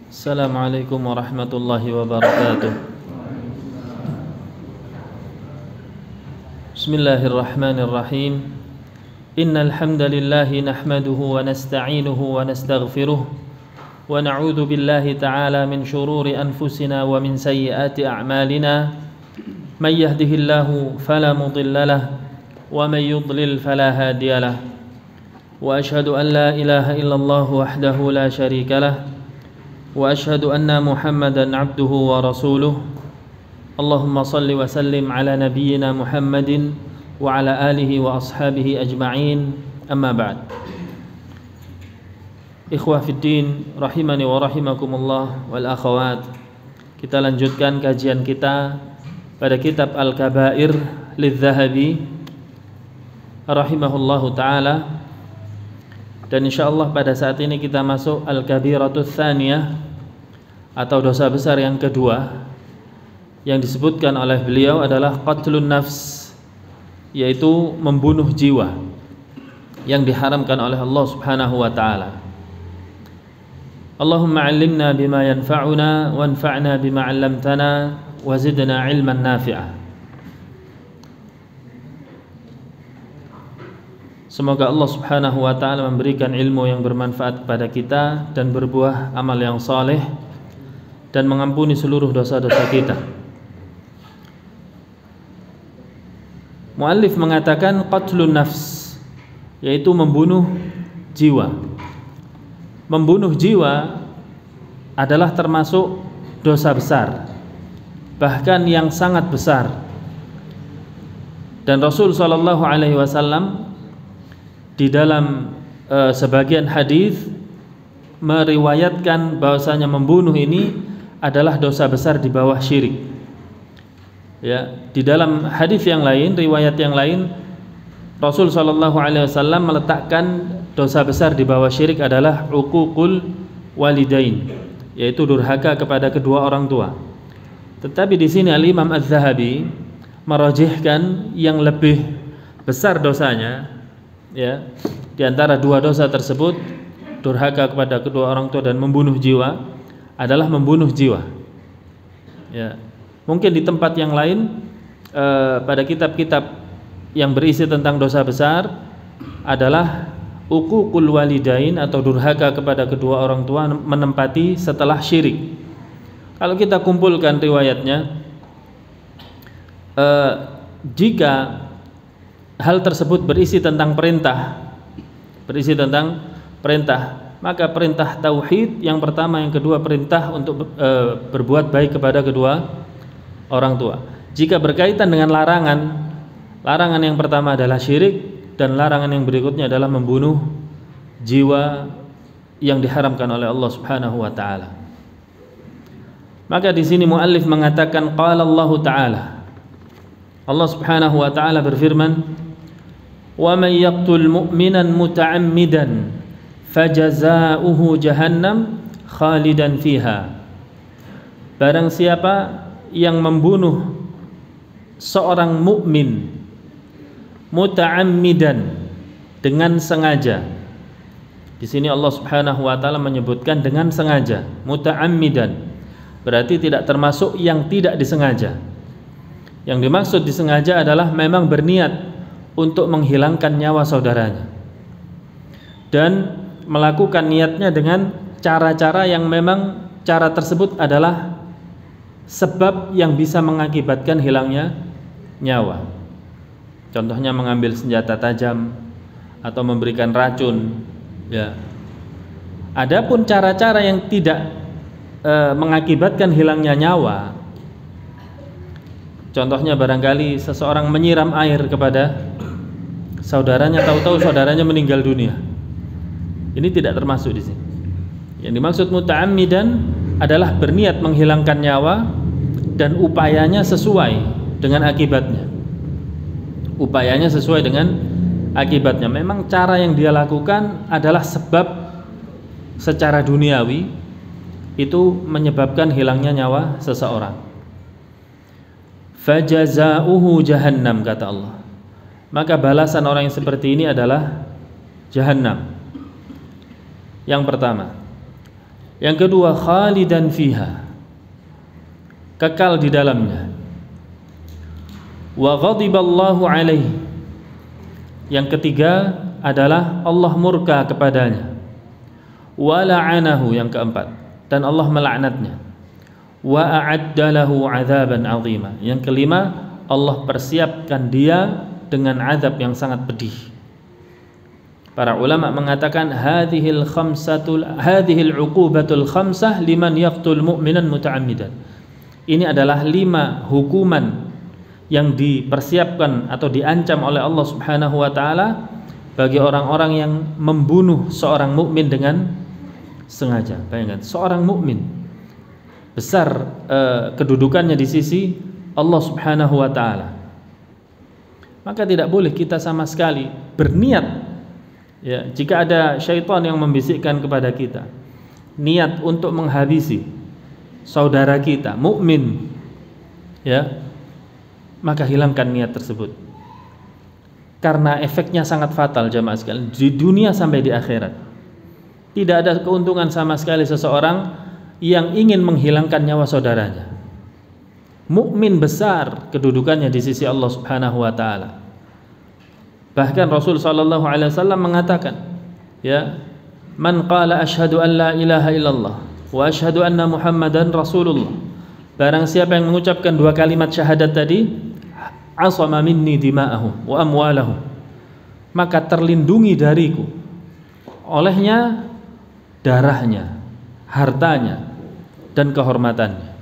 Assalamualaikum warahmatullahi wabarakatuh. Bismillahirrahmanirrahim. Innal hamdalillahi nahmaduhu wa nasta'inuhu wa nastaghfiruh wa na'udzu billahi ta'ala min shururi anfusina wa min sayyiati a'malina. Man yahdihillahu fala mudilla lahu wa man yudlil fala hadiya lahu. Wa asyhadu an la ilaha illallah wahdahu la syarika lahu wa asyhadu anna Muhammadan abduhu wa rasuluh. Allahumma salli wa sallim ala nabiyyina Muhammadin wa ala alihi wa ashabihi ajma'in. Amma ba'd. Ikhwah fiddin rahimani wa rahimakumullah wal akhawat. Kita lanjutkan kajian kita pada kitab Al-Kabair lidz-Dzahabi rahimahullahu taala. Dan insyaallah pada saat ini kita masuk Al-Kabiratus Tsaniyah atau dosa besar yang kedua yang disebutkan oleh beliau adalah qatlun nafs, yaitu membunuh jiwa yang diharamkan oleh Allah Subhanahu wa taala. Allahumma 'allimna bima yanfa'una wanfa'na bima 'allamtana wa zidna 'ilman nafi'a. Semoga Allah Subhanahu wa taala memberikan ilmu yang bermanfaat kepada kita dan berbuah amal yang saleh dan mengampuni seluruh dosa-dosa kita. Muallif mengatakan qatlun nafs, yaitu membunuh jiwa. Membunuh jiwa adalah termasuk dosa besar, bahkan yang sangat besar. Dan Rasul sallallahu alaihi wasallam di dalam sebagian hadis meriwayatkan bahwasanya membunuh ini adalah dosa besar di bawah syirik. Ya, di dalam hadis yang lain, riwayat yang lain, Rasul sallallahu alaihi wasallam meletakkan dosa besar di bawah syirik adalah uququl walidain, yaitu durhaka kepada kedua orang tua. Tetapi di sini Al-Imam Az-Dzahabi merajihkan yang lebih besar dosanya, ya, di antara dua dosa tersebut, durhaka kepada kedua orang tua dan membunuh jiwa, adalah membunuh jiwa. Ya, mungkin di tempat yang lain pada kitab-kitab yang berisi tentang dosa besar adalah uququl walidain atau durhaka kepada kedua orang tua menempati setelah syirik. Kalau kita kumpulkan riwayatnya, jika hal tersebut berisi tentang perintah, maka perintah tauhid yang pertama, yang kedua perintah untuk berbuat baik kepada kedua orang tua. Jika berkaitan dengan larangan yang pertama adalah syirik dan larangan yang berikutnya adalah membunuh jiwa yang diharamkan oleh Allah Subhanahu wa taala. Maka di sini muallif mengatakan qala Allah taala. Allah Subhanahu wa taala berfirman, "Wa may yaqtul mu'minan muta'ammidan fajazaohu jahannam khalidan fiha." Barang siapa yang membunuh seorang mukmin muta'ammidan, dengan sengaja. Di sini Allah Subhanahu wa taala menyebutkan dengan sengaja, muta'ammidan. Berarti tidak termasuk yang tidak disengaja. Yang dimaksud disengaja adalah memang berniat untuk menghilangkan nyawa saudaranya dan melakukan niatnya dengan cara-cara yang memang cara tersebut adalah sebab yang bisa mengakibatkan hilangnya nyawa. Contohnya mengambil senjata tajam atau memberikan racun, ya. Adapun cara-cara yang tidak mengakibatkan hilangnya nyawa, contohnya barangkali seseorang menyiram air kepada saudaranya, tahu-tahu saudaranya meninggal dunia. Ini tidak termasuk di sini. Yang dimaksud muta'ammidan adalah berniat menghilangkan nyawa dan upayanya sesuai dengan akibatnya. Upayanya sesuai dengan akibatnya. Memang cara yang dia lakukan adalah sebab secara duniawi itu menyebabkan hilangnya nyawa seseorang. Fajazauhu jahannam, kata Allah. Maka balasan orang yang seperti ini adalah jahannam. Yang pertama. Yang kedua, khalidan fiha, kekal di dalamnya. Wa ghadiballahu alaihi, yang ketiga adalah Allah murka kepadanya. Wa la'anahu, yang keempat, dan Allah melaknatnya. Wa a'adda lahu 'adzaban 'azima, yang kelima Allah persiapkan dia dengan azab yang sangat pedih. Para ulama mengatakan hadhil 'uqubatul khamsah liman yaqtul mu'minan muta'ammidan. Ini adalah 5 hukuman yang dipersiapkan atau diancam oleh Allah Subhanahu wa taala bagi orang-orang yang membunuh seorang mukmin dengan sengaja. Bayangkan, seorang mukmin besar kedudukannya di sisi Allah Subhanahu wa taala. Maka tidak boleh kita sama sekali berniat, ya, jika ada syaitan yang membisikkan kepada kita niat untuk menghabisi saudara kita mukmin, ya, maka hilangkan niat tersebut, karena efeknya sangat fatal jamaah sekalian, di dunia sampai di akhirat. Tidak ada keuntungan sama sekali seseorang yang ingin menghilangkan nyawa saudaranya. Mukmin besar kedudukannya di sisi Allah Subhanahu wa taala. Bahkan Rasul sallallahu alaihi wasallam mengatakan, ya, man qala asyhadu an la ilaha illallah wa asyhadu anna Muhammadan Rasulullah. Barang siapa yang mengucapkan 2 kalimat syahadat tadi, asama minni dima'ahum wa amwalahum, maka terlindungi dariku olehnya darahnya, hartanya, dan kehormatannya.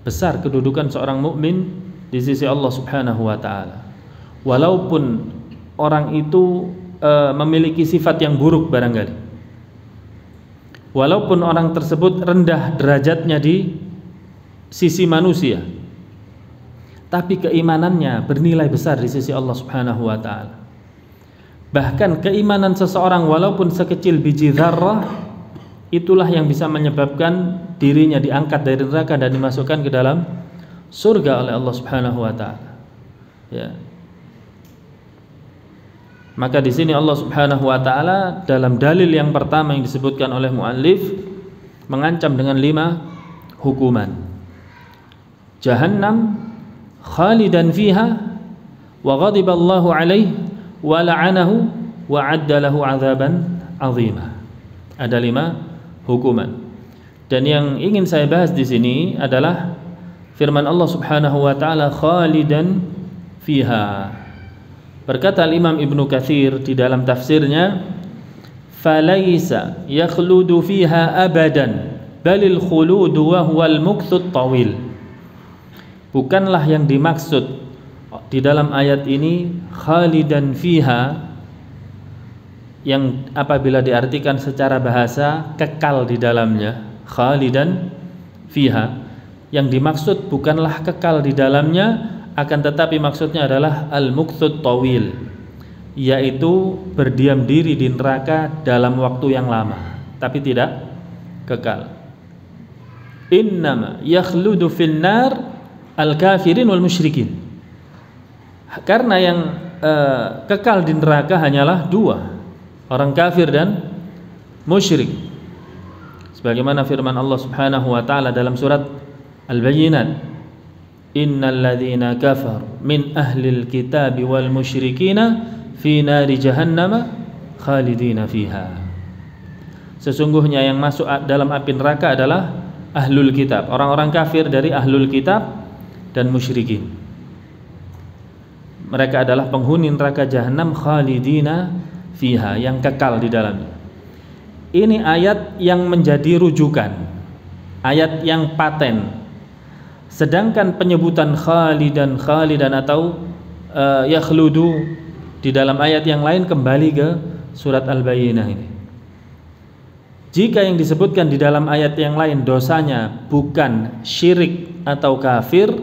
Besar kedudukan seorang mukmin di sisi Allah Subhanahu wa taala. Walaupun orang itu memiliki sifat yang buruk barangkali, walaupun orang tersebut rendah derajatnya di sisi manusia, tapi keimanannya bernilai besar di sisi Allah Subhanahu wa taala. Bahkan keimanan seseorang walaupun sekecil biji dzarrah, itulah yang bisa menyebabkan dirinya diangkat dari neraka dan dimasukkan ke dalam surga oleh Allah Subhanahu wa taala. Ya. Maka di sini Allah Subhanahu wa taala dalam dalil yang pertama yang disebutkan oleh muallif mengancam dengan 5 hukuman. Jahannam khalidan fiha wa ghadiballahu alaihi wa la'anahu wa 'adda lahu 'adzaban 'azima. Ada 5 hukuman. Dan yang ingin saya bahas di sini adalah firman Allah Subhanahu wa taala khalidan fiha. Berkata Imam Ibnu Katsir di dalam tafsirnya, falaisa yakhludu fiha abadan balil khuludu wa huwal muktut tawil. Bukanlah yang dimaksud di dalam ayat ini khalidan fiha, yang apabila diartikan secara bahasa kekal di dalamnya, khalidan fiha, yang dimaksud bukanlah kekal di dalamnya, akan tetapi maksudnya adalah al-muktut tawil, yaitu berdiam diri di neraka dalam waktu yang lama tapi tidak kekal. Innama yakhludu fin nar al-kafirin wal musyrikin. Karena yang kekal di neraka hanyalah 2, orang kafir dan musyrik. Sebagaimana firman Allah Subhanahu wa taala dalam surat Al-Bayyinat, innal ladzina kafaru min ahlil kitabi wal musyrikina fi nari jahannam khalidina fiha. Sesungguhnya yang masuk dalam api neraka adalah ahlul kitab, orang-orang kafir dari ahlul kitab dan musyrikin. Mereka adalah penghuni neraka jahanam khalidina fiha, yang kekal di dalamnya. Ini ayat yang menjadi rujukan, ayat yang paten. Sedangkan penyebutan khalidan atau yakhludu di dalam ayat yang lain kembali ke surat Al-Bayyinah ini. Jika yang disebutkan di dalam ayat yang lain dosanya bukan syirik atau kafir,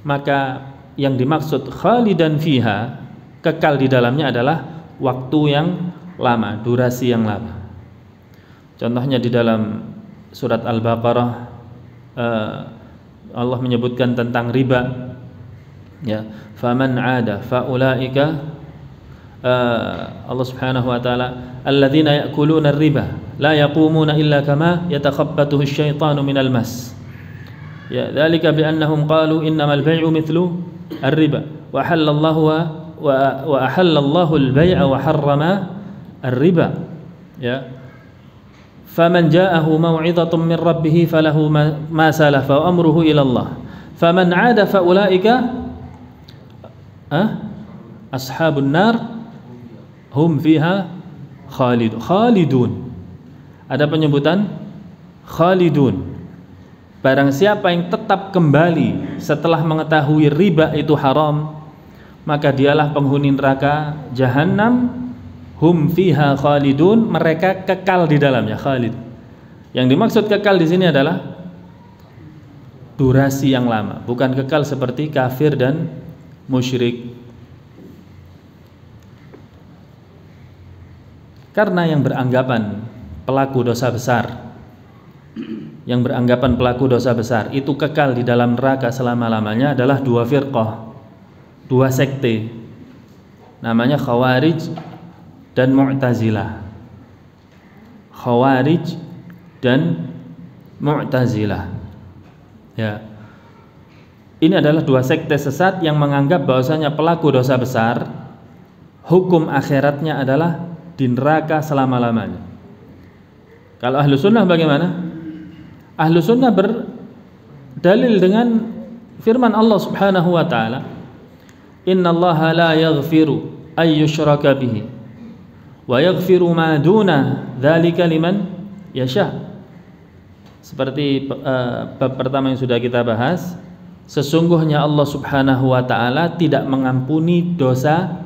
maka yang dimaksud khalidan fiha, kekal di dalamnya, adalah waktu yang lama, durasi yang lama. Contohnya di dalam surat Al-Baqarah Allah menyebutkan tentang riba, ya, faman 'ada faulaika Allah Subhanahu wa taala alladzina ya'kuluna ar-riba la yaqumuna illa kama yatakhabbathu asy-syaitanu minal mas. Ya, dzalika bi annahum qalu innamal bai'u mithlu ar-riba wa halallahu wa ahallallahu al-bai'a wa harrama ar-riba. Ya. Faman ja'ahu maw'izatun min rabbih falahu ma salafa wa amruhu ila Allah. Faman 'ada fa ulaika ashabun nar hum fiha khalidun. Ada penyebutan khalidun. Barang siapa yang tetap kembali setelah mengetahui riba itu haram, maka dialah penghuni neraka Jahannam, hum fiha khalidun, mereka kekal di dalamnya, khalid. Yang dimaksud kekal di sini adalah durasi yang lama, bukan kekal seperti kafir dan musyrik. Karena yang beranggapan pelaku dosa besar, yang beranggapan pelaku dosa besar itu kekal di dalam neraka selama-lamanya adalah dua firqah, dua sekte, namanya Khawarij dan Mu'tazilah. Khawarij dan Mu'tazilah. Ya. Ini adalah dua sekte sesat yang menganggap bahwasanya pelaku dosa besar hukum akhiratnya adalah di neraka selama-lamanya. Kalau ahlu sunnah bagaimana? Ahlu sunnah berdalil dengan firman Allah subhanahu wa ta'ala, inna allaha la yaghfiru ay yushraka bihi wa yaghfiru ma duna dzalika liman yasha. Seperti bab pertama yang sudah kita bahas, sesungguhnya Allah subhanahu wa ta'ala tidak mengampuni dosa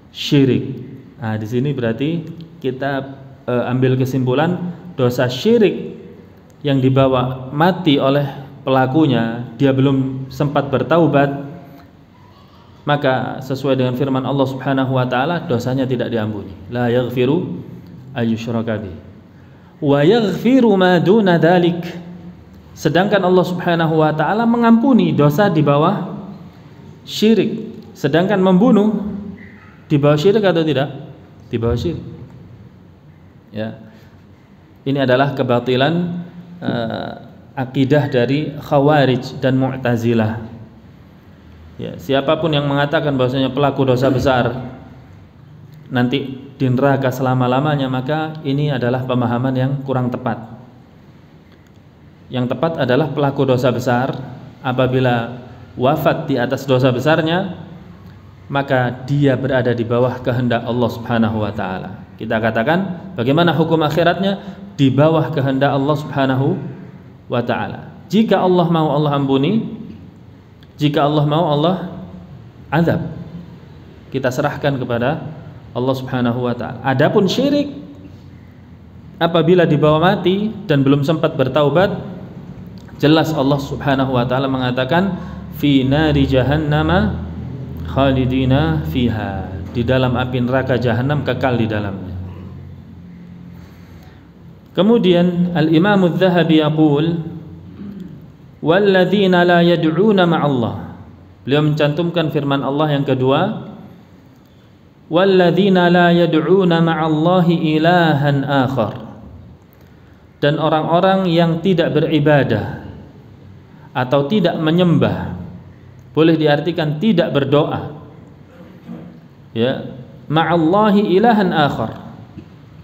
syirik. Nah, di sini berarti kita ambil kesimpulan dosa syirik yang dibawa mati oleh pelakunya, dia belum sempat bertaubat, maka sesuai dengan firman Allah Subhanahu wa taala dosanya tidak diampuni. La yaghfiru ayyushraka bihi wa yaghfiru ma duna dzalik. Sedangkan Allah Subhanahu wa taala mengampuni dosa di bawah syirik. Sedangkan membunuh di bawah syirik atau tidak? Di bawah syirik. Ya. Ini adalah kebatilan akidah dari Khawarij dan Mu'tazilah. Ya, siapapun yang mengatakan bahwasanya pelaku dosa besar nanti di neraka selama-lamanya, maka ini adalah pemahaman yang kurang tepat. Yang tepat adalah pelaku dosa besar apabila wafat di atas dosa besarnya, maka dia berada di bawah kehendak Allah Subhanahu wa taala. Kita katakan bagaimana hukum akhiratnya? Di bawah kehendak Allah Subhanahu wa taala. Jika Allah mau, Allah ampuni. Jika Allah mau, Allah azab. Kita serahkan kepada Allah Subhanahu wa taala. Adapun syirik, apabila dibawa mati dan belum sempat bertaubat, jelas Allah Subhanahu wa taala mengatakan fi nari jahannama khalidina fiha, di dalam api neraka jahanam kekal di dalamnya. Kemudian Al-Imam Adz-Dzahabi yaqul walladzina la yad'una ma'allah. Beliau mencantumkan firman Allah yang kedua, walladzina la yad'una ma'allahi ilahan akhar. Dan orang-orang yang tidak beribadah atau tidak menyembah, boleh diartikan tidak berdoa, ya, ma'allahi ilahan akhar,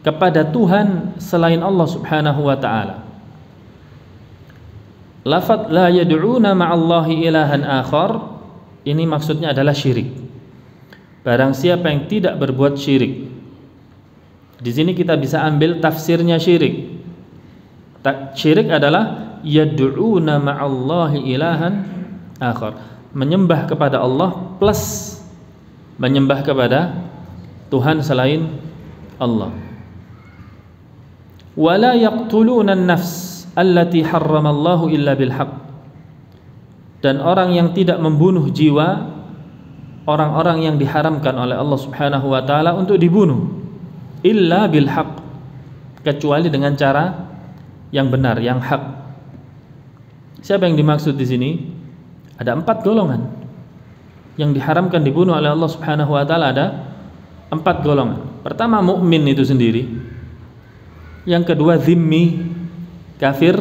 kepada Tuhan selain Allah Subhanahu wa taala. Lafaz la yad'una ma'allahi ilahan akhar ini maksudnya adalah syirik. Barang siapa yang tidak berbuat syirik. Di sini kita bisa ambil tafsirnya syirik. Syirik adalah yad'una ma'allahi ilahan akhar, menyembah kepada Allah plus menyembah kepada Tuhan selain Allah. Wala yaqtuluna an-nafs allati harramallahu illa bil haqq. Dan orang yang tidak membunuh jiwa orang-orang yang diharamkan oleh Allah Subhanahu wa taala untuk dibunuh, illa bil haqq, kecuali dengan cara yang benar, yang hak. Siapa yang dimaksud di sini? Ada 4 golongan yang diharamkan dibunuh oleh Allah Subhanahu wa taala. Ada 4 golongan. Pertama, mukmin itu sendiri. Yang kedua zimmi, kafir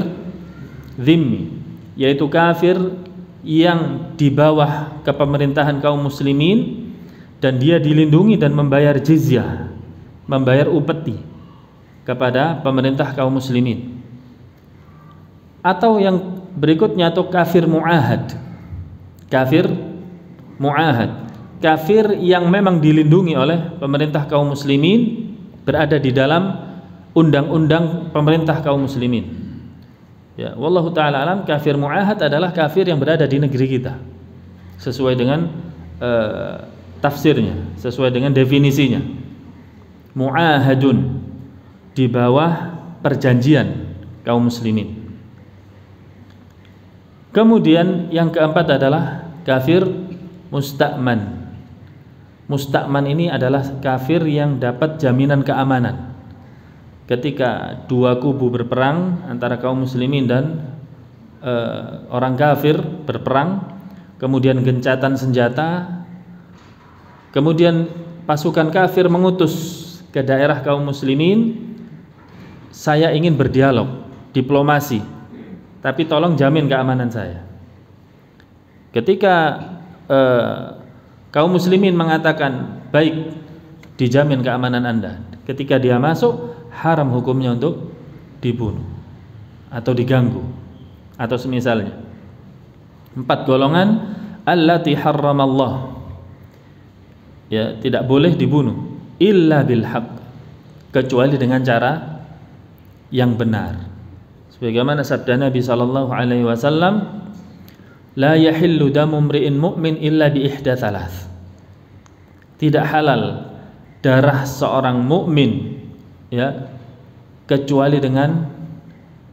zimmi, yaitu kafir yang di bawah kepemerintahan kaum muslimin dan dia dilindungi dan membayar jizyah, membayar upeti kepada pemerintah kaum muslimin. Atau yang berikutnya, atau kafir mu'ahad. Kafir mu'ahad, kafir yang memang dilindungi oleh pemerintah kaum muslimin, berada di dalam undang-undang pemerintah kaum muslimin. Ya, wallahu taala alam, kafir mu'ahad adalah kafir yang berada di negeri kita. Sesuai dengan tafsirnya, sesuai dengan definisinya. Mu'ahadun, di bawah perjanjian kaum muslimin. Kemudian yang keempat adalah kafir musta'man. Musta'man ini adalah kafir yang dapat jaminan keamanan. Ketika dua kubu berperang antara kaum muslimin dan orang kafir berperang, kemudian gencatan senjata, kemudian pasukan kafir mengutus ke daerah kaum muslimin, saya ingin berdialog, diplomasi, tapi tolong jamin keamanan saya. Ketika kaum muslimin mengatakan baik, dijamin keamanan Anda, ketika dia masuk, haram hukumnya untuk dibunuh atau diganggu atau semisalnya. 4 golongan allati harramallah, ya, tidak boleh dibunuh illa bil haqq, kecuali dengan cara yang benar. Sebagaimana sabda Nabi sallallahu alaihi wasallam, la yahillu damu mri'in mu'min illa bi ihda thalath. Tidak halal darah seorang mukmin, ya, kecuali dengan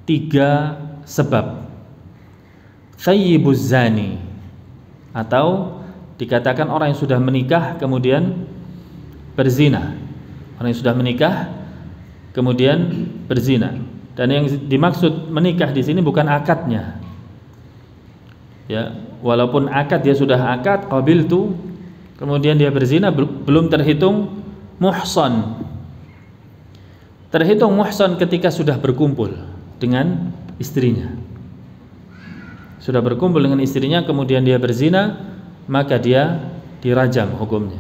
3 sebab. Thayyibuz zani, atau dikatakan orang yang sudah menikah kemudian berzina. Orang yang sudah menikah kemudian berzina. Dan yang dimaksud menikah di sini bukan akadnya. Ya, walaupun akad, dia sudah akad qabiltu, kemudian dia berzina, belum terhitung muhsan. Terhitung muhsan ketika sudah berkumpul dengan istrinya. Sudah berkumpul dengan istrinya kemudian dia berzina, maka dia dirajam hukumnya.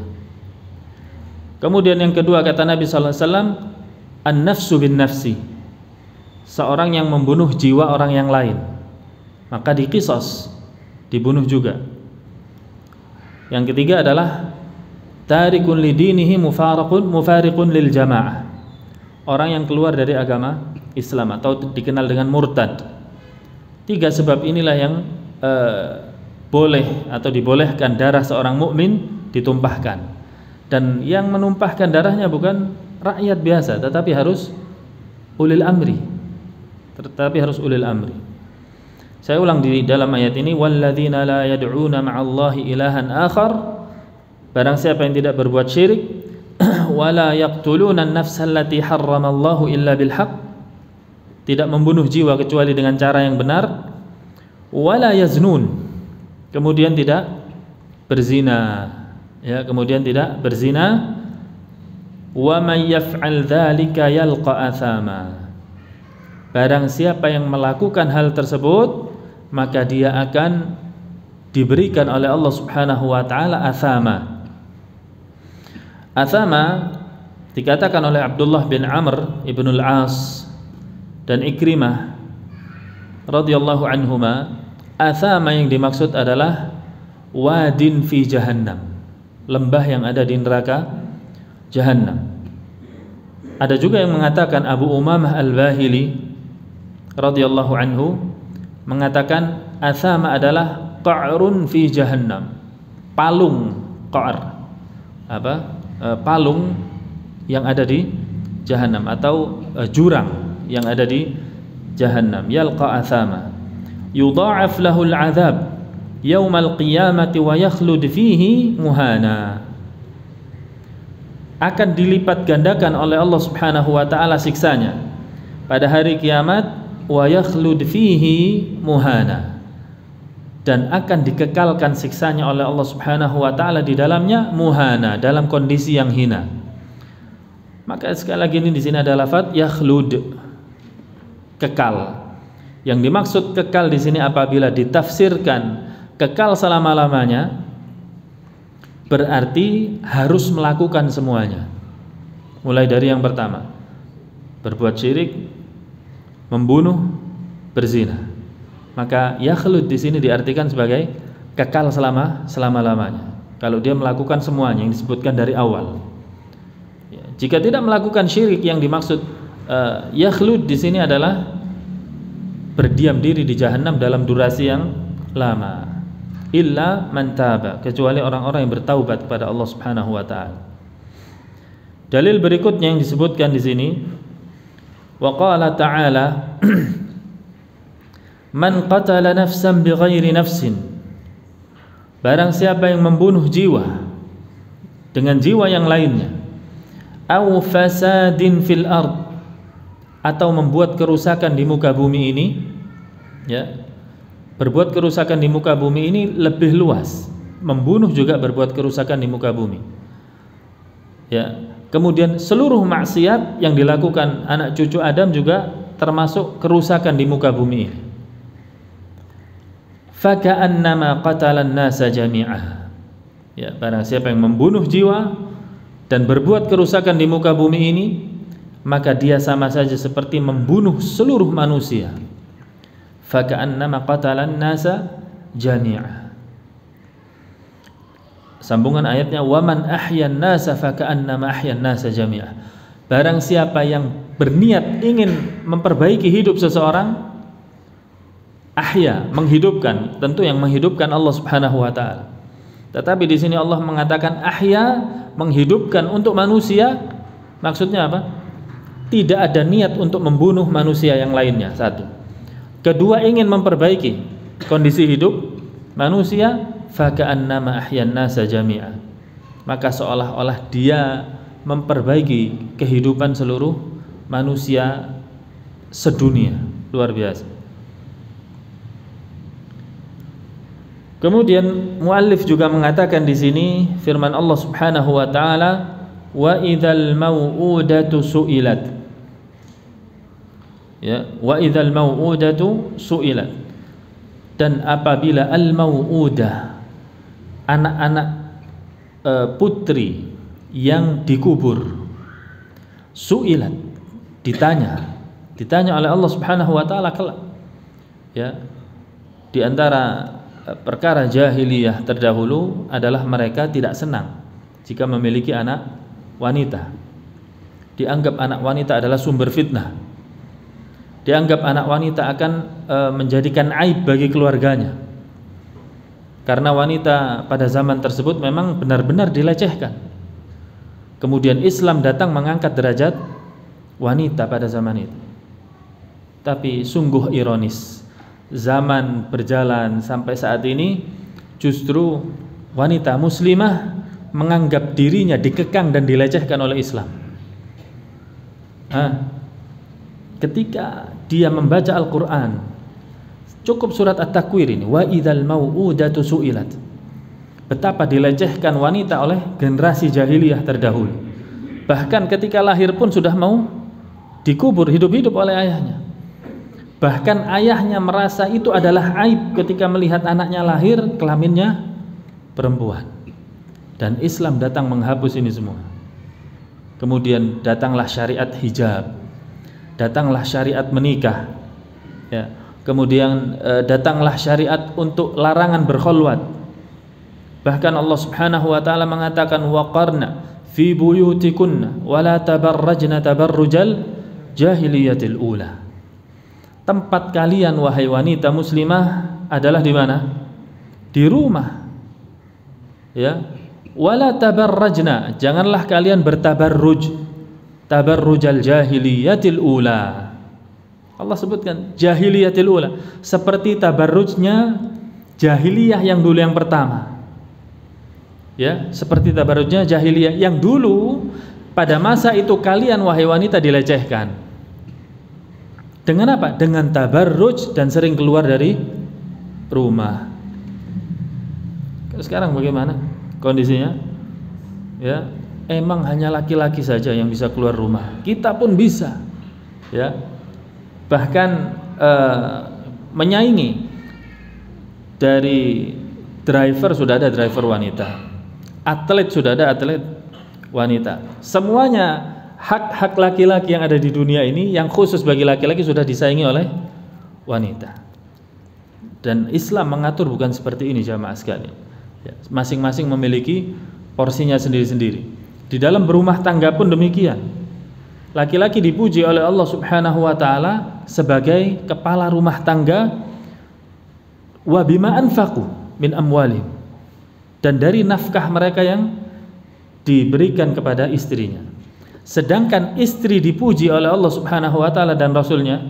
Kemudian yang kedua, kata Nabi sallallahu alaihi wasallam, an-nafsu bin nafsi. Seorang yang membunuh jiwa orang yang lain, maka diqisas, dibunuh juga. Yang ketiga adalah tarikun lidinihi mufariqun lil jamaah. Orang yang keluar dari agama Islam atau dikenal dengan murtad. 3 sebab inilah yang boleh atau dibolehkan darah seorang mukmin ditumpahkan. Dan yang menumpahkan darahnya bukan rakyat biasa, tetapi harus ulil amri. Saya ulang di dalam ayat ini, walladzina la yad'una ma'allahi ilahan akhar, barang siapa yang tidak berbuat syirik, wala yaqtuluna an-nafsa allati harramallahu illa bil haqq, tidak membunuh jiwa kecuali dengan cara yang benar, wala yaznun, kemudian tidak berzina, ya, kemudian tidak berzina, wa may yaf'al dzalika yalqa athama, barang siapa yang melakukan hal tersebut maka dia akan diberikan oleh Allah Subhanahu wa taala athama. Athama dikatakan oleh Abdullah bin Amr ibn al-As dan Ikrimah radhiyallahu anhuma, athama yang dimaksud adalah wadin fi jahannam, lembah yang ada di neraka jahannam. Ada juga yang mengatakan, Abu Umamah al-Bahili radhiyallahu anhu mengatakan athama adalah qa'run fi jahannam, palung, qa'r, palung yang ada di jahannam, atau jurang yang ada di jahannam. Yalqa athama yudha'af lahu al-'adzab yaumal qiyamati wa yakhlud fihi muhana, akan dilipat gandakan oleh Allah Subhanahu wa taala siksanya pada hari kiamat, wa yakhlud fihi muhana, dan akan dikekalkan siksanya oleh Allah Subhanahu wa taala di dalamnya muhana, dalam kondisi yang hina. Maka sekali lagi ini di sini ada lafaz yakhlud, kekal. Yang dimaksud kekal di sini apabila ditafsirkan kekal selama-lamanya, berarti harus melakukan semuanya. Mulai dari yang pertama, berbuat syirik, membunuh, berzina. Maka yakhlud di sini diartikan sebagai kekal selama-lamanya. Kalau dia melakukan semuanya yang disebutkan dari awal. Ya, jika tidak melakukan syirik, yang dimaksud yakhlud di sini adalah berdiam diri di jahanam dalam durasi yang lama. Illa man taba, kecuali orang-orang yang bertaubat kepada Allah Subhanahu wa taala. Dalil berikutnya yang disebutkan di sini, wa qala ta'ala man qatala nafsan bighairi nafsin, barang siapa yang membunuh jiwa dengan jiwa yang lainnya, aw fasadin fil ard, atau membuat kerusakan di muka bumi ini, ya, berbuat kerusakan di muka bumi ini lebih luas, membunuh juga berbuat kerusakan di muka bumi, ya. Kemudian seluruh maksiat yang dilakukan anak cucu Adam juga termasuk kerusakan di muka bumi ini. Faka'annama qatalan nasa jami'ah, ya, barang siapa yang membunuh jiwa dan berbuat kerusakan di muka bumi ini, maka dia sama saja seperti membunuh seluruh manusia. Faka'annama qatalan nasa jami'ah. Sambungan ayatnya, waman ahyan nasa faka'annama ahyan nasa jami'ah. Barang siapa yang berniat ingin memperbaiki hidup seseorang, ahya, menghidupkan, tentu yang menghidupkan Allah Subhanahu wa taala. Tetapi di sini Allah mengatakan ahya, menghidupkan untuk manusia, maksudnya apa? Tidak ada niat untuk membunuh manusia yang lainnya, satu. Kedua, ingin memperbaiki kondisi hidup manusia, faka'annama ahyan nasa jami'ah. Maka seolah-olah dia memperbaiki kehidupan seluruh manusia sedunia. Luar biasa. Kemudian muallif juga mengatakan di sini firman Allah Subhanahu wa taala, wa idzal mau'udatu su'ilat. Ya, wa idzal mau'udatu su'ilat. Dan apabila al-mau'udah, anak-anak putri yang dikubur, su'ilat, ditanya oleh Allah Subhanahu wa taala kelak. Ya, di antara perkara jahiliyah terdahulu adalah mereka tidak senang jika memiliki anak wanita. Dianggap anak wanita adalah sumber fitnah. Dianggap anak wanita akan menjadikan aib bagi keluarganya. Karena wanita pada zaman tersebut memang benar-benar dilecehkan. Kemudian Islam datang mengangkat derajat wanita pada zaman itu. Tapi sungguh ironis, zaman berjalan sampai saat ini, justru wanita muslimah menganggap dirinya dikekang dan dilecehkan oleh Islam. Ketika dia membaca Al-Quran, cukup surat At-Takwir ini, wa idzal mau'udatu su'ilat, betapa dilecehkan wanita oleh generasi jahiliyah terdahulu. Bahkan ketika lahir pun sudah mau dikubur hidup-hidup oleh ayahnya. Bahkan ayahnya merasa itu adalah aib ketika melihat anaknya lahir kelaminnya perempuan. Dan Islam datang menghapus ini semua. Kemudian datanglah syariat hijab, datanglah syariat menikah, ya. Kemudian datanglah syariat untuk larangan berkhulwat. Bahkan Allah Subhanahu wa taala mengatakan, waqarna fi buyutikunna wa la tabarrajna tabarrujal jahiliyatil ula. Tempat kalian wahai wanita muslimah adalah di mana? Di rumah. Ya. Wala tabarrajna, janganlah kalian bertabarruj. Tabarrujal jahiliyatil ula. Allah sebutkan jahiliyatil ula, seperti tabarrujnya jahiliyah yang dulu yang pertama. Ya, seperti tabarrujnya jahiliyah yang dulu pada masa itu kalian wahai wanita dilecehkan. Dengan apa? Dengan tabarruj dan sering keluar dari rumah. Sekarang bagaimana kondisinya? Ya, emang hanya laki-laki saja yang bisa keluar rumah? Kita pun bisa, ya. Bahkan menyaingi. Dari driver sudah ada driver wanita, atlet sudah ada atlet wanita. Semuanya hak-hak laki-laki yang ada di dunia ini, yang khusus bagi laki-laki sudah disaingi oleh wanita. Dan Islam mengatur bukan seperti ini, jamaah sekalian. Ya, masing-masing memiliki porsinya sendiri-sendiri. Di dalam berumah tangga pun demikian. Laki-laki dipuji oleh Allah Subhanahu wa taala sebagai kepala rumah tangga, wa bima anfaqu min amwalihim, dan dari nafkah mereka yang diberikan kepada istrinya. Sedangkan istri dipuji oleh Allah Subhanahu wa taala dan Rasulnya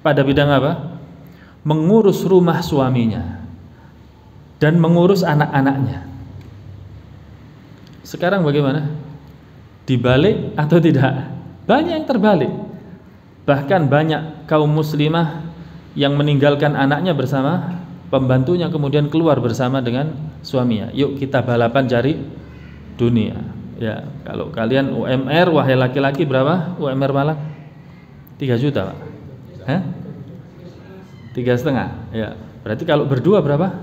pada bidang apa? Mengurus rumah suaminya dan mengurus anak-anaknya. Sekarang bagaimana? Dibalik atau tidak? Banyak yang terbalik. Bahkan banyak kaum muslimah yang meninggalkan anaknya bersama pembantunya, kemudian keluar bersama dengan suaminya. Yuk kita balapan cari dunia. Ya, kalau kalian UMR, wahai laki-laki, berapa UMR Malang? 3 juta, Pak. 3,5. Ya, berarti kalau berdua berapa?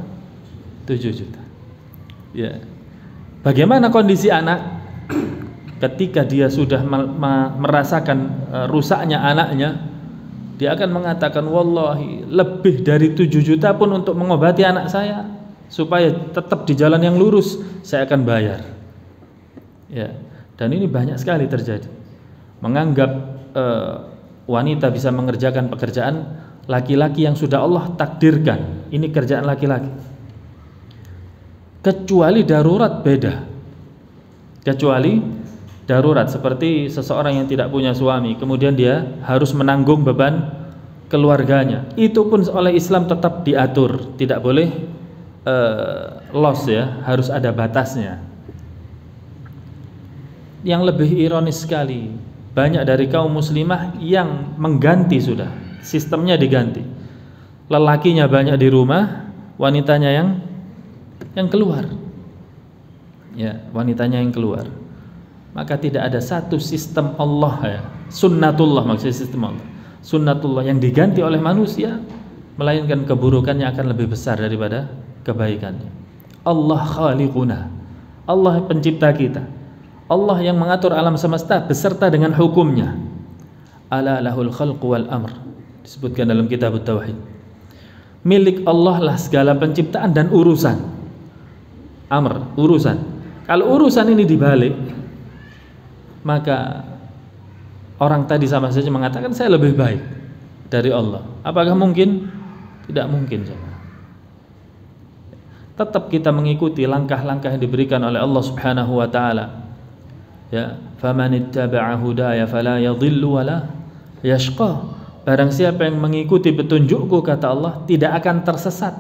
7 juta. Ya. Bagaimana kondisi anak ketika dia sudah merasakan rusaknya anaknya? Dia akan mengatakan, wallahi lebih dari 7 juta pun untuk mengobati anak saya supaya tetap di jalan yang lurus, saya akan bayar. Ya, dan ini banyak sekali terjadi. Menganggap wanita bisa mengerjakan pekerjaan laki-laki yang sudah Allah takdirkan. Ini kerjaan laki-laki. Kecuali darurat beda. Kecuali darurat, seperti seseorang yang tidak punya suami, kemudian dia harus menanggung beban keluarganya. Itu pun oleh Islam tetap diatur, tidak boleh loss, ya, harus ada batasnya. Yang lebih ironis sekali, banyak dari kaum muslimah yang mengganti, sudah sistemnya diganti. Lelakinya banyak di rumah, wanitanya yang keluar. Ya, wanitanya yang keluar. Maka tidak ada satu sistem Allah, ya, sunnatullah, maksudnya sistem Allah, sunnatullah yang diganti oleh manusia, melainkan keburukannya akan lebih besar daripada kebaikannya. Allah khaliquna, Allah pencipta kita, Allah yang mengatur alam semesta beserta dengan hukumnya. Ala lahul khalqu wal amr, disebutkan dalam kitab Tauhid. Milik Allah lah segala penciptaan dan urusan. Amr, urusan. Kalau urusan ini dibalik, maka orang tadi sama saja mengatakan saya lebih baik dari Allah. Apakah mungkin? Tidak mungkin. Tetap kita mengikuti langkah-langkah yang diberikan oleh Allah Subhanahu wa taala. Ya, faman ittaba'a hudaya fala yadhillu wala yashqa. Barang siapa yang mengikuti petunjukku, kata Allah, tidak akan tersesat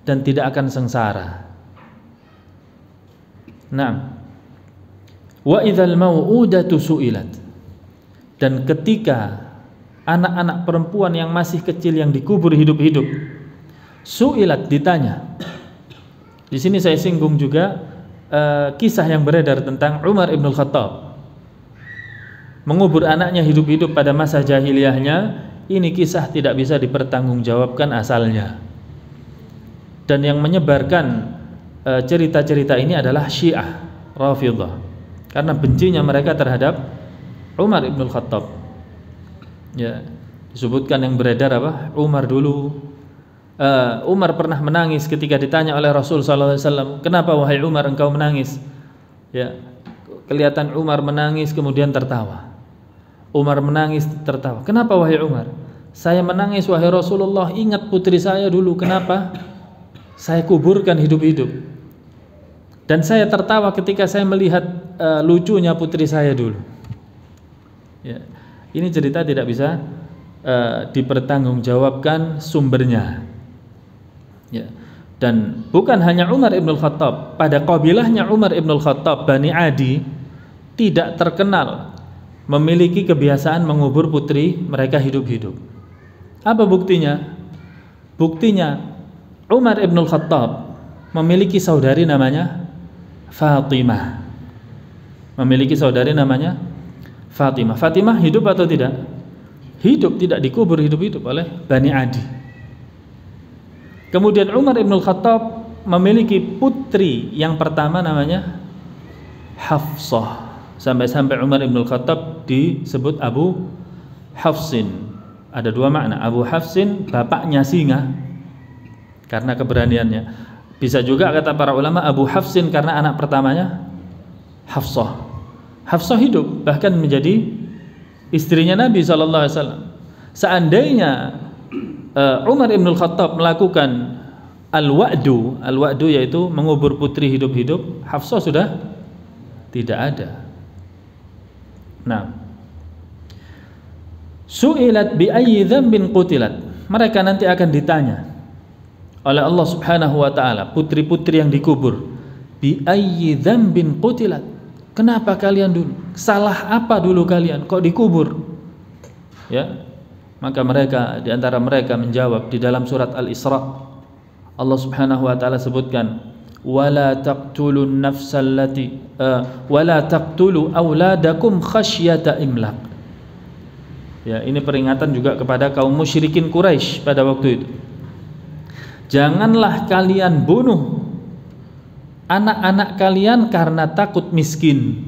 dan tidak akan sengsara. Nah, wa idzal mau'udatu su'ilat, dan ketika anak-anak perempuan yang masih kecil yang dikubur hidup-hidup, su'ilat, ditanya. Di sini saya singgung juga kisah yang beredar tentang Umar ibn Khattab mengubur anaknya hidup-hidup pada masa jahiliyahnya. Ini kisah tidak bisa dipertanggungjawabkan asalnya, dan yang menyebarkan cerita-cerita ini adalah Syiah Rafidhah, karena bencinya mereka terhadap Umar ibn Khattab. Ya, disebutkan yang beredar apa? Umar dulu, Umar pernah menangis ketika ditanya oleh Rasul SAW, kenapa wahai Umar engkau menangis? Ya, kelihatan Umar menangis kemudian tertawa. Umar menangis tertawa. Kenapa wahai Umar? Saya menangis wahai Rasulullah, ingat putri saya dulu, kenapa saya kuburkan hidup-hidup, dan saya tertawa ketika saya melihat lucunya putri saya dulu. Ya, ini cerita tidak bisa dipertanggungjawabkan sumbernya. Ya. Dan bukan hanya Umar ibn Khattab, pada qabilahnya Umar ibn Khattab, Bani Adi, tidak terkenal memiliki kebiasaan mengubur putri mereka hidup-hidup. Apa buktinya? Buktinya Umar ibn Khattab memiliki saudari namanya Fatimah. memiliki saudari namanya Fatimah. Fatimah hidup atau tidak? Hidup, tidak dikubur hidup-hidup oleh Bani Adi. Kemudian Umar Ibn Khattab memiliki putri yang pertama namanya Hafsah. Sampai-sampai Umar Ibn Khattab disebut Abu Hafsin. Ada dua makna. Abu Hafsin, bapaknya singa, karena keberaniannya. Bisa juga kata para ulama Abu Hafsin karena anak pertamanya Hafsah. Hafsah hidup, bahkan menjadi istrinya Nabi SAW. Seandainya Umar Ibn Khattab melakukan al-wa'du yaitu mengubur putri hidup-hidup, Hafsah sudah tidak ada. Nah, su'ilat bi ayyi dzambin qutilat. Mereka nanti akan ditanya oleh Allah Subhanahu wa taala, putri-putri yang dikubur, bi ayyi dzambin qutilat. Kenapa kalian dulu? Salah apa dulu kalian kok dikubur? Ya. Maka mereka, di antara mereka menjawab di dalam surat Al-Isra, Allah Subhanahu wa taala sebutkan, wala taqtulun nafsallati wala taqtulu auladakum khasyata imlaq. Ya, ini peringatan juga kepada kaum musyrikin Quraisy pada waktu itu. Janganlah kalian bunuh anak-anak kalian karena takut miskin.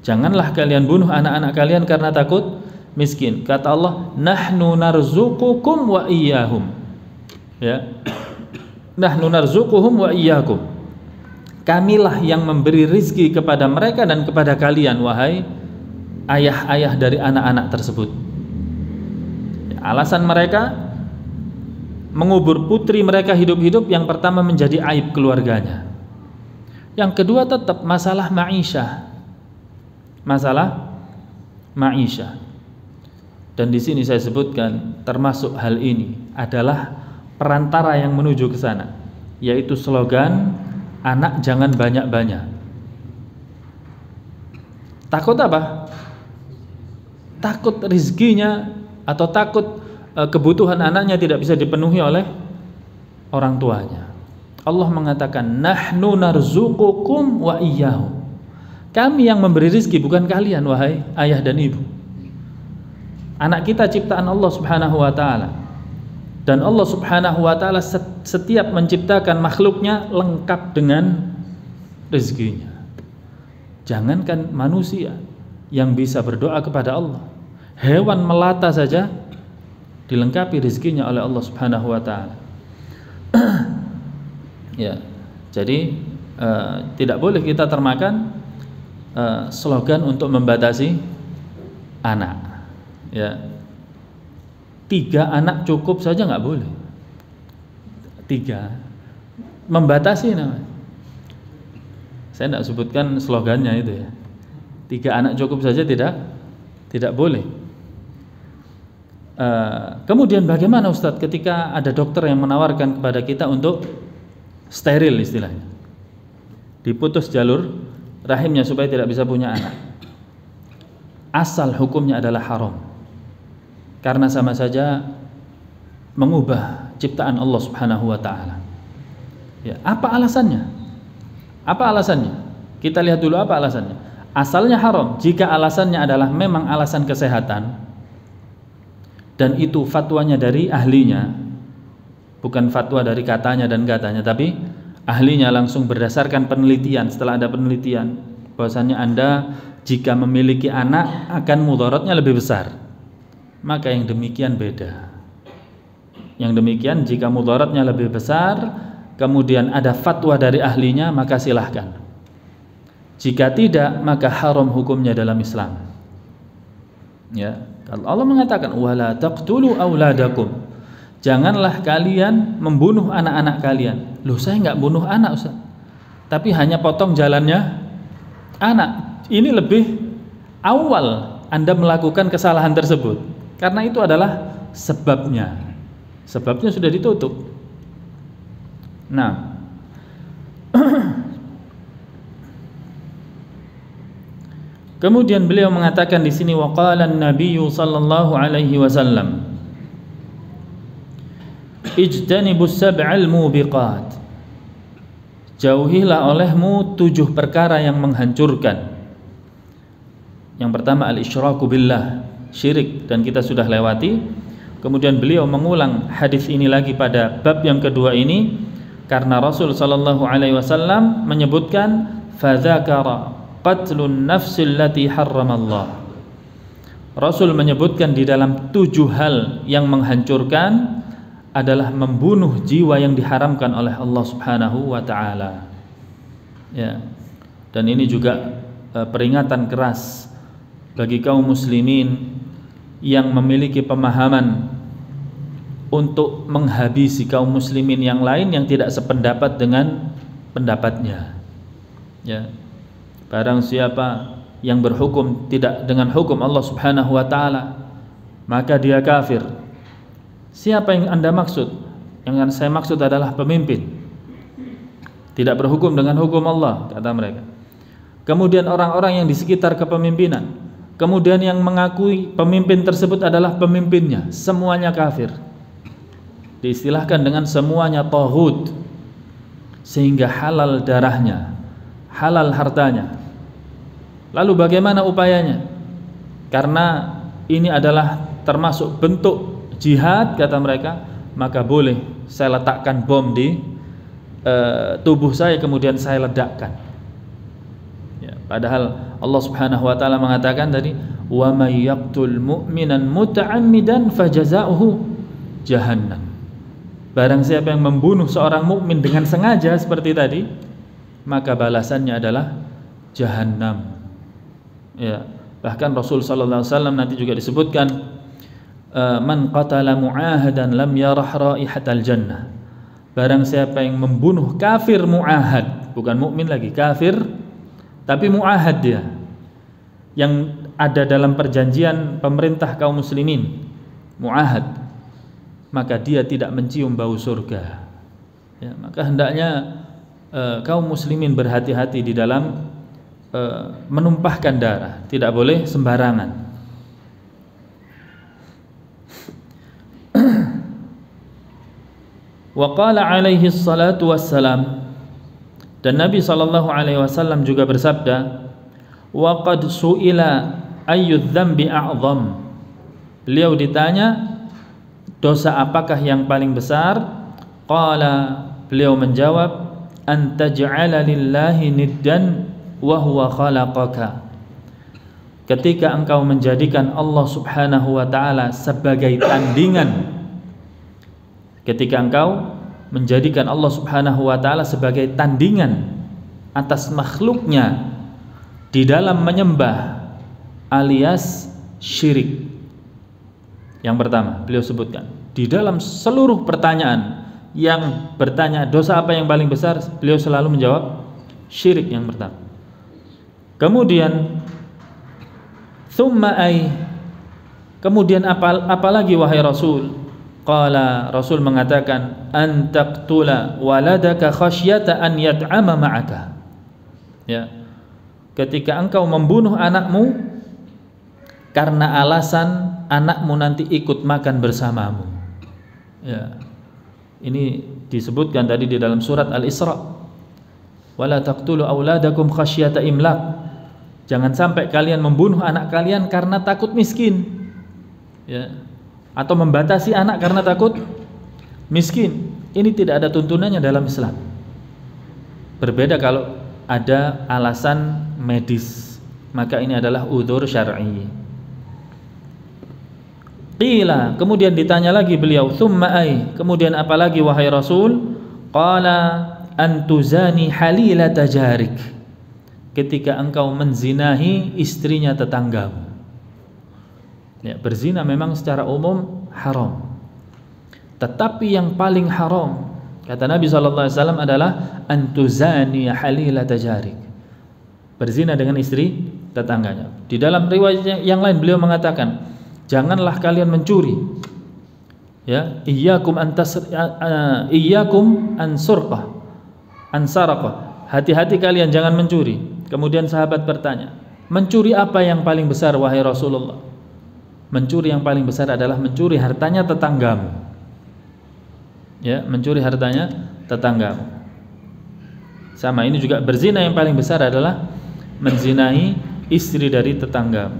Janganlah kalian bunuh anak-anak kalian karena takut miskin. Kata Allah, nahnu narzuqukum wa iyyahum. Ya. Nahnu narzuquhum wa iyyakum. Kamilah yang memberi rizki kepada mereka dan kepada kalian, wahai ayah-ayah dari anak-anak tersebut. Alasan mereka mengubur putri mereka hidup-hidup, yang pertama menjadi aib keluarganya. Yang kedua tetap masalah ma'isyah. Masalah ma'isyah. Dan di sini saya sebutkan termasuk hal ini adalah perantara yang menuju ke sana, yaitu slogan anak jangan banyak-banyak. Takut apa? Takut rizkinya atau takut kebutuhan anaknya tidak bisa dipenuhi oleh orang tuanya. Allah mengatakan nahnu narzuqukum wa iyyahum. Kami yang memberi rizki, bukan kalian wahai ayah dan ibu. Anak kita ciptaan Allah Subhanahu wa taala. Dan Allah Subhanahu wa taala setiap menciptakan makhluknya lengkap dengan rezekinya. Jangankan manusia yang bisa berdoa kepada Allah, hewan melata saja dilengkapi rezekinya oleh Allah Subhanahu wa taala. Ya, jadi tidak boleh kita termakan slogan untuk membatasi anak. Ya. 3 anak cukup saja nggak boleh. 3 membatasi namanya. Saya tidak sebutkan slogannya itu ya. 3 anak cukup saja tidak boleh. Kemudian bagaimana Ustadz ketika ada dokter yang menawarkan kepada kita untuk steril istilahnya, diputus jalur rahimnya supaya tidak bisa punya anak? Asal hukumnya adalah haram, karena sama saja mengubah ciptaan Allah Subhanahu wa taala. Ya, apa alasannya? Apa alasannya? Kita lihat dulu apa alasannya. Asalnya haram jika alasannya adalah memang alasan kesehatan dan itu fatwanya dari ahlinya, bukan fatwa dari katanya dan katanya, tapi ahlinya langsung berdasarkan penelitian. Setelah ada penelitian bahwasannya Anda jika memiliki anak akan mudaratnya lebih besar, maka yang demikian beda. Yang demikian jika mudaratnya lebih besar, kemudian ada fatwa dari ahlinya, maka silahkan. Jika tidak, maka haram hukumnya dalam Islam. Ya, Allah mengatakan wala taqtulu auladakum. Janganlah kalian membunuh anak-anak kalian. Loh, saya enggak bunuh anak, Ustaz. Tapi hanya potong jalannya anak. Ini lebih awal Anda melakukan kesalahan tersebut, karena itu adalah sebabnya. Sebabnya sudah ditutup. Nah, kemudian beliau mengatakan di sini waqala an-nabiy sallallahu alaihi wasallam ijtanibus sab'al mubiqat. jauhilah olehmu 7 perkara yang menghancurkan. Yang pertama al-isyraku billah, syirik, dan kita sudah lewati. Kemudian beliau mengulang hadis ini lagi pada bab yang kedua ini karena Rasul sallallahu alaihi wasallam menyebutkan fadzakara qatlun nafsil lati harramallah. Rasul menyebutkan di dalam 7 hal yang menghancurkan adalah membunuh jiwa yang diharamkan oleh Allah Subhanahu wa taala. Ya. Dan ini juga peringatan keras bagi kaum muslimin yang memiliki pemahaman untuk menghabisi kaum muslimin yang lain yang tidak sependapat dengan pendapatnya. Ya. Barang siapa yang berhukum tidak dengan hukum Allah Subhanahu wa taala, maka dia kafir. Siapa yang Anda maksud? Yang saya maksud adalah pemimpin. Tidak berhukum dengan hukum Allah, kata mereka. Kemudian orang-orang yang di sekitar kepemimpinan, kemudian yang mengakui pemimpin tersebut adalah pemimpinnya, semuanya kafir. Diistilahkan dengan semuanya taghut, sehingga halal darahnya, halal hartanya. Lalu bagaimana upayanya? Karena ini adalah termasuk bentuk jihad, kata mereka, maka boleh saya letakkan bom di tubuh saya kemudian saya ledakkan. Ya, padahal Allah Subhanahu wa taala mengatakan tadi, "Wa may yaqtul mu'minan muta'ammidan fajaza'uhu jahannam." Barang siapa yang membunuh seorang mukmin dengan sengaja seperti tadi, maka balasannya adalah jahannam. Ya, bahkan Rasul sallallahu alaihi wasallam nanti juga disebutkan man qatala mu'ahadan lam yarah raihatal jannah. Barang siapa yang membunuh kafir mu'ahad, bukan mukmin lagi, kafir tapi mu'ahad dia, yang ada dalam perjanjian pemerintah kaum muslimin, mu'ahad, maka dia tidak mencium bau surga. Ya, maka hendaknya kaum muslimin berhati-hati di dalam menumpahkan darah, tidak boleh sembarangan. Wa qala alaihi salatu wassalam, dan Nabi sallallahu alaihi wasallam juga bersabda, wa qad su'ila ayyu dzambi a'zam. Beliau ditanya dosa apakah yang paling besar? Qala, beliau menjawab, an taj'ala lillahi niddan wa huwa khalaqaka. Ketika engkau menjadikan Allah Subhanahu wa taala sebagai tandingan, ketika engkau menjadikan Allah Subhanahu wa taala sebagai tandingan atas makhluknya di dalam menyembah alias syirik. Yang pertama beliau sebutkan di dalam seluruh pertanyaan yang bertanya dosa apa yang paling besar, beliau selalu menjawab syirik yang pertama. Kemudian thumma ay, kemudian apalagi wahai Rasul? Qala, Rasul mengatakan, an taqtula waladaka khasyata an yat'ama ma'aka. Ya. Ketika engkau membunuh anakmu karena alasan anakmu nanti ikut makan bersamamu. Ya. Ini disebutkan tadi di dalam surat Al-Isra. Wala taqtulu auladakum khasyata imlaq. Jangan sampai kalian membunuh anak kalian karena takut miskin. Ya. Atau membatasi anak karena takut miskin. Ini tidak ada tuntunannya dalam Islam. Berbeda kalau ada alasan medis, maka ini adalah udzur syar'i. Qila, kemudian ditanya lagi beliau, thumma ay, kemudian apalagi wahai Rasul? Qala antuzani halilata jarik. Ketika engkau menzinahi istrinya tetanggamu. Ya, berzina memang secara umum haram. Tetapi yang paling haram, kata Nabi SAW, adalah antuzani halilata jarik. Berzina dengan istri tetangganya. Di dalam riwayat yang lain beliau mengatakan, janganlah kalian mencuri. Ya, iyyakum ansarqah. Hati-hati kalian jangan mencuri. Kemudian sahabat bertanya, mencuri apa yang paling besar wahai Rasulullah? Mencuri yang paling besar adalah mencuri hartanya tetanggamu. Ya, mencuri hartanya tetanggamu. Sama, ini juga berzina yang paling besar adalah menzinahi istri dari tetangga.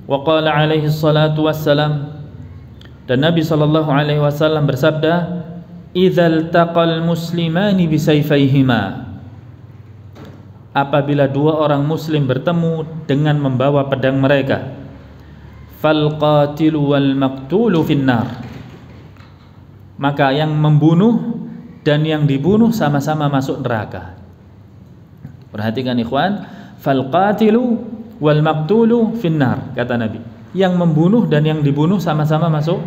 Wa qala alaihi salatu wassalam, dan Nabi sallallahu alaihi wasallam bersabda, "Idzal taqal muslimani bisayfayhima." Apabila dua orang muslim bertemu dengan membawa pedang mereka, fal qatilu wal maqtulu finnar, maka yang membunuh dan yang dibunuh sama-sama masuk neraka. Perhatikan ikhwan, fal qatilu wal maqtulu finnar, kata Nabi. Yang membunuh dan yang dibunuh sama-sama masuk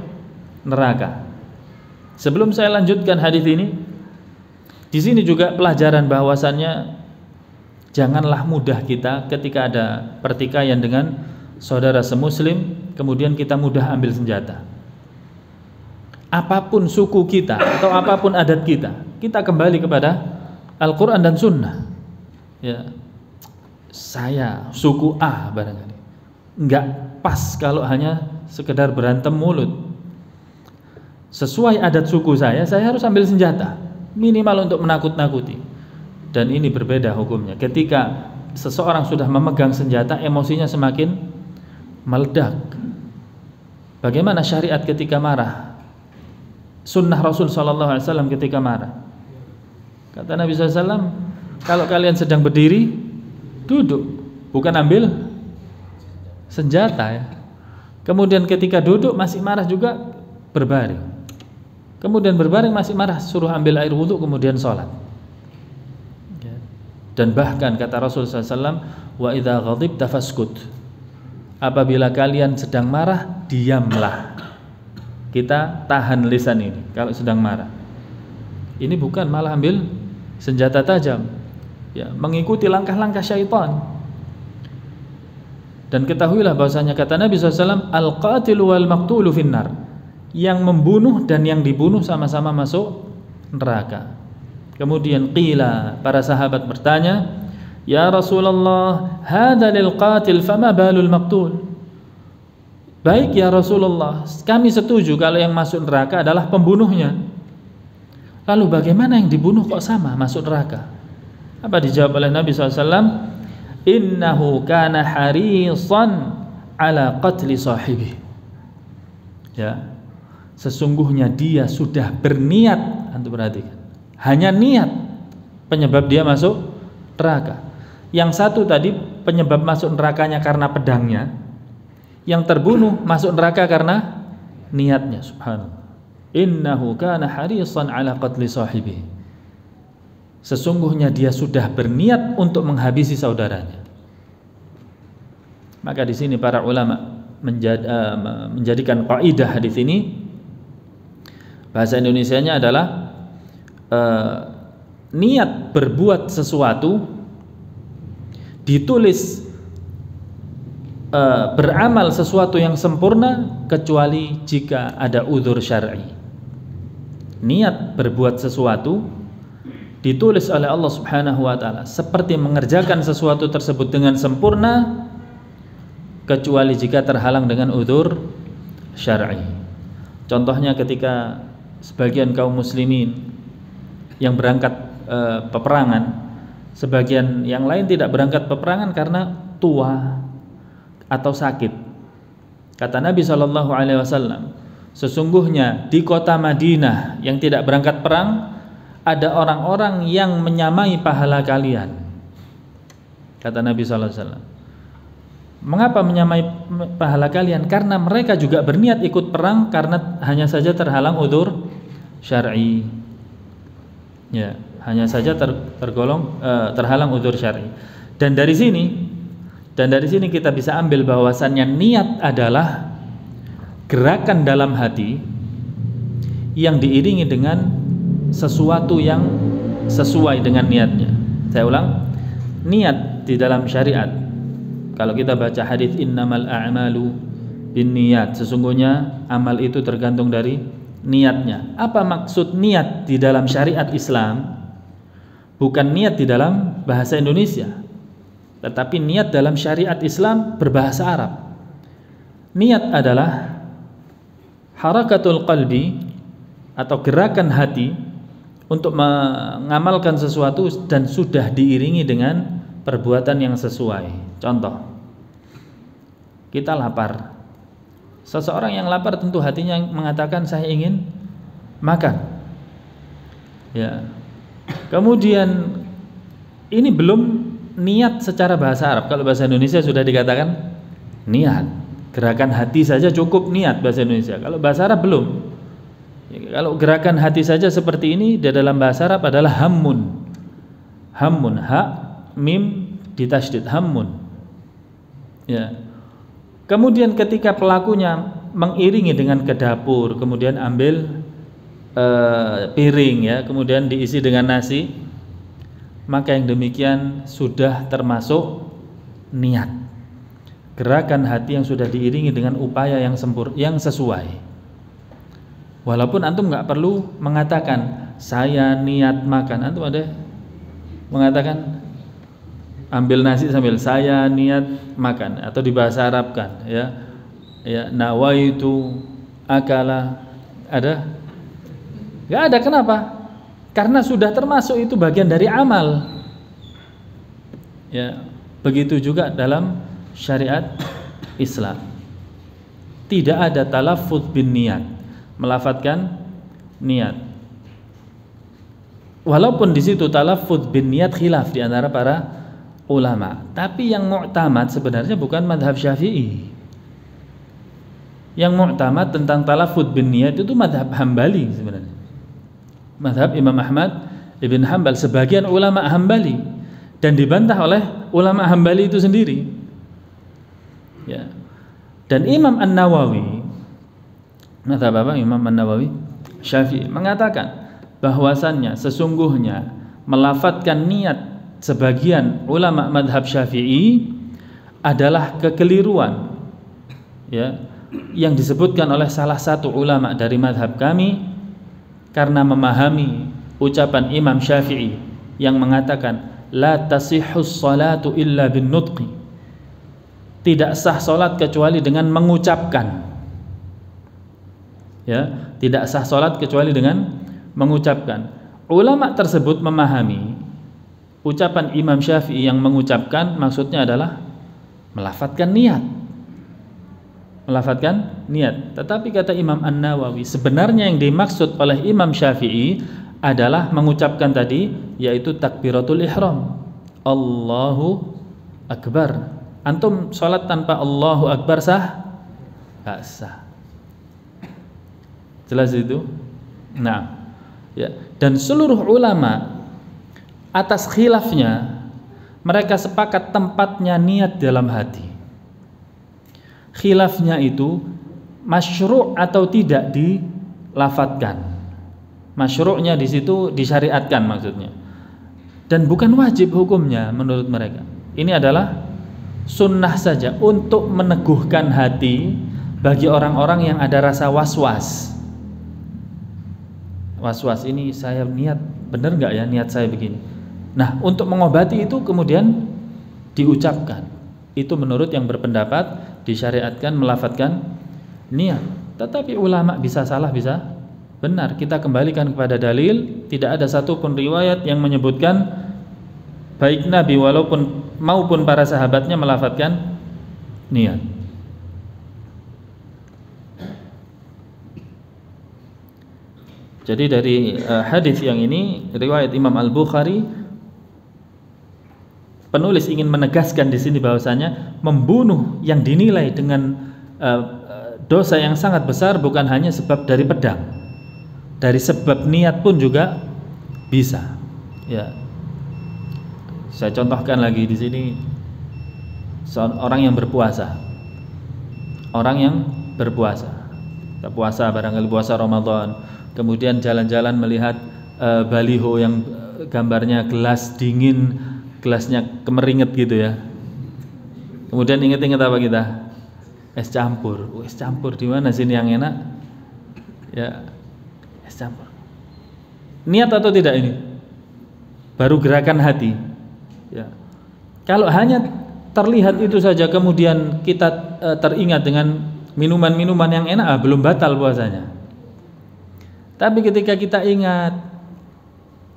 neraka. Sebelum saya lanjutkan hadis ini, di sini juga pelajaran bahwasannya janganlah mudah kita ketika ada pertikaian dengan saudara semuslim, kemudian kita mudah ambil senjata. Apapun suku kita atau apapun adat kita kembali kepada Al-Quran dan Sunnah. Ya, saya suku A barangkali nggak pas kalau hanya sekedar berantem mulut. Sesuai adat suku saya harus ambil senjata minimal untuk menakut-nakuti. Dan ini berbeda hukumnya. Ketika seseorang sudah memegang senjata, emosinya semakin meledak. Bagaimana syariat ketika marah? Sunnah Rasul SAW ketika marah. Kata Nabi SAW, kalau kalian sedang berdiri, duduk, bukan ambil senjata ya. Kemudian ketika duduk masih marah juga, berbaring. Kemudian berbaring masih marah, suruh ambil air wudhu, kemudian sholat. Dan bahkan kata Rasul SAW, wa idza ghadibta faskut, apabila kalian sedang marah, diamlah. Kita tahan lisan ini kalau sedang marah. Ini bukan malah ambil senjata tajam, ya, mengikuti langkah-langkah syaitan. Dan ketahuilah bahwasanya kata Nabi SAW, al-qatilu wal maqtulu finnar, yang membunuh dan yang dibunuh sama-sama masuk neraka. Kemudian qila, para sahabat bertanya, ya Rasulullah, hadza lil qatil fama balul maqtul. Baik ya Rasulullah, kami setuju kalau yang masuk neraka adalah pembunuhnya. Lalu bagaimana yang dibunuh kok sama masuk neraka? Apa dijawab oleh Nabi SAW? Innahu kana harisan ala qatli sahibi. Ya, sesungguhnya dia sudah berniat, antum perhatikan, hanya niat penyebab dia masuk neraka. Yang satu tadi penyebab masuk nerakanya karena pedangnya, yang terbunuh masuk neraka karena niatnya. Subhanallah. Innahu kana harisan ala qatli sahibi. Sesungguhnya dia sudah berniat untuk menghabisi saudaranya. Maka di sini para ulama menjadikan kaidah hadis ini, bahasa Indonesianya adalah niat berbuat sesuatu ditulis beramal sesuatu yang sempurna kecuali jika ada udzur syar'i. Niat berbuat sesuatu ditulis oleh Allah Subhanahu wa taala seperti mengerjakan sesuatu tersebut dengan sempurna kecuali jika terhalang dengan udzur syar'i. Contohnya ketika sebagian kaum muslimin yang berangkat peperangan, sebagian yang lain tidak berangkat peperangan karena tua atau sakit. Kata Nabi SAW, sesungguhnya di kota Madinah yang tidak berangkat perang ada orang-orang yang menyamai pahala kalian. Kata Nabi SAW, mengapa menyamai pahala kalian? Karena mereka juga berniat ikut perang karena hanya saja terhalang udzur syar'i. Ya, hanya saja terhalang udzur syar'i. Dan dari sini kita bisa ambil bahwasannya niat adalah gerakan dalam hati yang diiringi dengan sesuatu yang sesuai dengan niatnya. Saya ulang, niat di dalam syariat, kalau kita baca hadis innamal a'malu binniyat, sesungguhnya amal itu tergantung dari niatnya. Apa maksud niat di dalam syariat Islam? Bukan niat di dalam bahasa Indonesia, tetapi niat dalam syariat Islam berbahasa Arab. Niat adalah harakatul qalbi atau gerakan hati untuk mengamalkan sesuatu dan sudah diiringi dengan perbuatan yang sesuai. Contoh, kita lapar. Seseorang yang lapar tentu hatinya mengatakan saya ingin makan. Ya. Kemudian ini belum niat secara bahasa Arab. Kalau bahasa Indonesia sudah dikatakan niat. Gerakan hati saja cukup niat bahasa Indonesia. Kalau bahasa Arab belum. Kalau gerakan hati saja seperti ini di dalam bahasa Arab adalah hammun. Hammun, ha, mim ditasydid, hammun. Ya. Kemudian ketika pelakunya mengiringi dengan ke dapur, kemudian ambil piring ya, kemudian diisi dengan nasi, maka yang demikian sudah termasuk niat. Gerakan hati yang sudah diiringi dengan upaya yang sesuai. Walaupun antum nggak perlu mengatakan saya niat makan, antum ada mengatakan ambil nasi sambil saya niat makan, atau di bahasa Arab kan ya nawaitu akala, ada? Nggak ada. Kenapa? Karena sudah termasuk itu bagian dari amal. Ya, begitu juga dalam syariat Islam. Tidak ada talaffuz bin niat, melafatkan niat. Walaupun di situ talaffuz bin niat khilaf di antara para ulama, tapi yang mu'tamad sebenarnya bukan madhab Syafi'i. Yang mu'tamad tentang talaffuz bin niat itu madhab Hambali sebenarnya. Madhab Imam Ahmad Ibn Hanbal, sebagian ulama Hambali, dan dibantah oleh ulama Hambali itu sendiri. Ya. Dan Imam An-Nawawi, madhab apa? Imam An-Nawawi Syafi'i mengatakan bahwasannya sesungguhnya melafatkan niat sebagian ulama madhab Syafi'i adalah kekeliruan, ya, yang disebutkan oleh salah satu ulama dari madhab kami, karena memahami ucapan Imam Syafi'i yang mengatakan la tasihhus salatu illa bin nutqi, tidak sah salat kecuali dengan mengucapkan. Ya, tidak sah salat kecuali dengan mengucapkan. Ulama tersebut memahami ucapan Imam Syafi'i yang mengucapkan maksudnya adalah melafatkan niat. Melafatkan niat. Tetapi kata Imam An-Nawawi, sebenarnya yang dimaksud oleh Imam Syafi'i adalah mengucapkan tadi, yaitu takbiratul ihram, Allahu Akbar. Antum sholat tanpa Allahu Akbar sah? Gak sah. Jelas itu? Nah, ya. Dan seluruh ulama atas khilafnya, mereka sepakat tempatnya niat dalam hati. Khilafnya itu masyru' atau tidak dilafatkan. Masyru'nya di situ disyariatkan maksudnya. Dan bukan wajib hukumnya menurut mereka. Ini adalah sunnah saja untuk meneguhkan hati bagi orang-orang yang ada rasa was-was. Was-was, ini saya niat benar nggak ya niat saya begini. Nah, untuk mengobati itu kemudian diucapkan. Itu menurut yang berpendapat disyariatkan melafatkan niat. Tetapi ulama bisa salah bisa benar. Kita kembalikan kepada dalil. Tidak ada satupun riwayat yang menyebutkan baik Nabi maupun para sahabatnya melafatkan niat. Jadi dari hadis yang ini, riwayat Imam Al-Bukhari, penulis ingin menegaskan di sini bahwasanya membunuh yang dinilai dengan dosa yang sangat besar bukan hanya sebab dari pedang, dari sebab niat pun juga bisa. Ya, saya contohkan lagi di sini, orang yang berpuasa, kita puasa barangkali puasa Ramadan, kemudian jalan-jalan melihat baliho yang gambarnya gelas dingin, gelasnya kemeringet gitu ya. Kemudian ingat-ingat apa kita? Es campur. Es campur di mana sini yang enak? Ya, es campur. Niat atau tidak ini? Baru gerakan hati. Ya. Kalau hanya terlihat itu saja kemudian kita teringat dengan minuman-minuman yang enak, belum batal puasanya. Tapi ketika kita ingat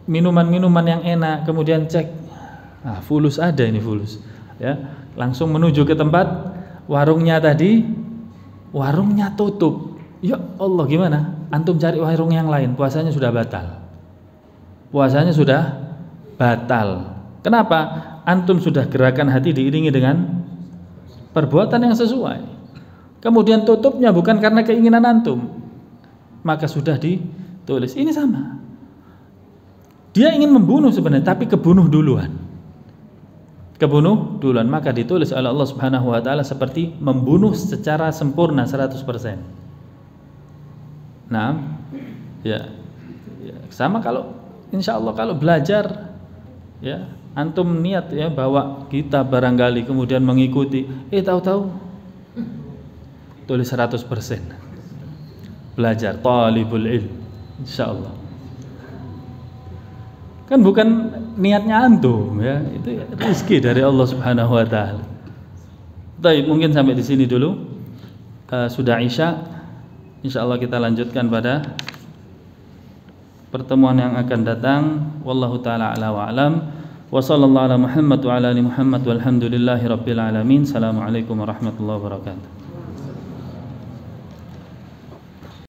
minuman-minuman yang enak, kemudian cek, fulus ada ini fulus, ya, langsung menuju ke tempat warungnya tadi, warungnya tutup. Ya Allah, gimana? Antum cari warung yang lain, puasanya sudah batal. Puasanya sudah batal. Kenapa? Antum sudah gerakan hati diiringi dengan perbuatan yang sesuai. Kemudian tutupnya bukan karena keinginan antum, maka sudah ditulis. Ini sama. Dia ingin membunuh sebenarnya, tapi kebunuh duluan. Kebunuh duluan, maka ditulis oleh Allah Subhanahu wa taala seperti membunuh secara sempurna 100%. Nah, ya sama kalau insya Allah kalau belajar, ya antum niat ya bawa kitab barangkali kemudian mengikuti, tahu-tahu tulis 100%. Belajar talibul ilm, insya Allah. Kan bukan niatnya antum, ya, itu rezeki dari Allah Subhanahu wa taala. Baik, mungkin sampai di sini dulu. Sudah Isya. Insyaallah kita lanjutkan pada pertemuan yang akan datang. Wallahu taala ala wa alam. Wa sallallahu ala Muhammad wa ala ali Muhammad walhamdulillahi rabbil alamin. Assalamualaikum warahmatullahi wabarakatuh.